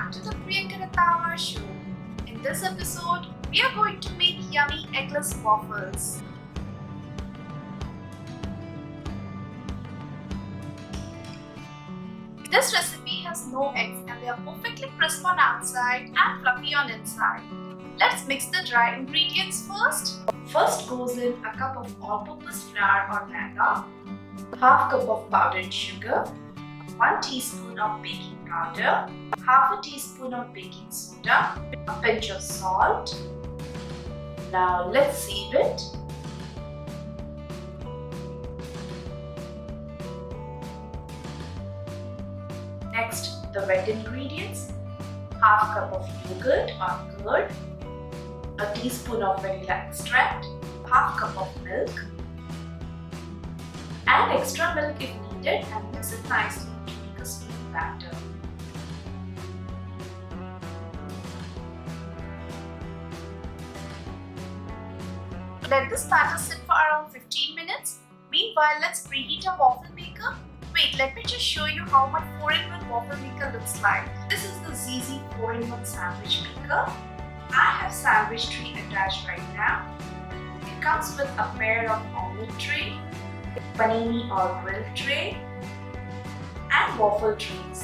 back to the Priyanka Rattawa show. In this episode, we are going to make yummy eggless waffles. This recipe has no eggs and they are perfectly crisp on outside and fluffy on inside. Let's mix the dry ingredients first. First goes in a cup of all-purpose flour or Maida, half cup of powdered sugar, 1 teaspoon of baking powder, half a teaspoon of baking soda, a pinch of salt. Now let's sieve it. Next, the wet ingredients, half cup of yogurt or curd, a teaspoon of vanilla extract, half cup of milk, add extra milk if needed and mix it nicely to make a smooth batter. Let this batter sit for around 15 minutes. Meanwhile, let's preheat our waffle maker. Wait, let me just show you how my 4-in-1 waffle maker looks like. This is the ZZ 4-in-1 sandwich maker. I have sandwich tray attached right now. It comes with a pair of omelette tray, panini or grill tray, and waffle trays.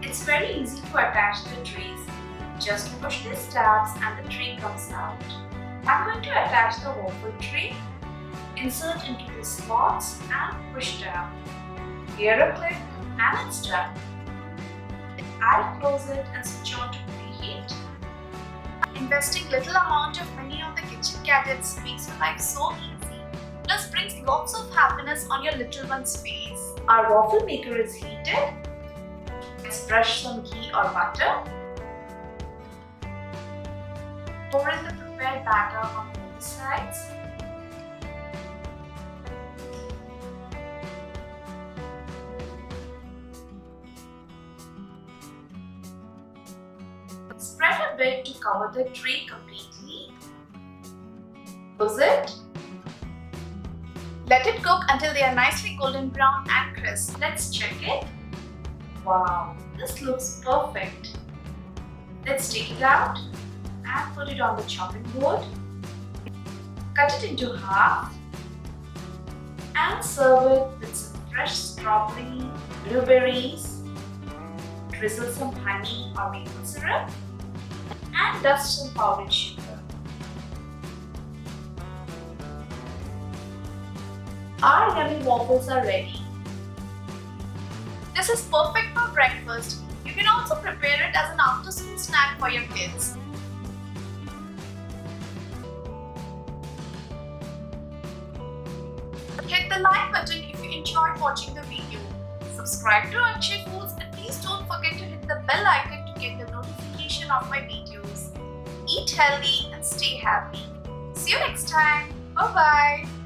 It's very easy to attach the trays. Just push these tabs and the tray comes out. I'm going to attach the waffle tray, insert into the slots and push down. Here a click and it's done. I'll close it and switch on to preheat. Investing little amount of money on the kitchen gadgets makes your life so easy, plus brings lots of happiness on your little one's face. Our waffle maker is heated. Let's brush some ghee or butter. Pour in the prepared batter on both sides. Spread a bit to cover the tray completely. Close it. Let it cook until they are nicely golden brown and crisp. Let's check it. Wow, this looks perfect. Let's take it out and put it on the chopping board. Cut it into half and serve it with some fresh strawberry, blueberries, drizzle some honey or maple syrup, and dust some powdered sugar. Our yummy waffles are ready. This is perfect for breakfast. You can also prepare it as an after-school snack for your kids. Hit the like button if you enjoyed watching the video. Subscribe to Akshay Foods and please don't forget to hit the bell icon to get the notification of my videos. Eat healthy and stay happy. See you next time. Bye bye.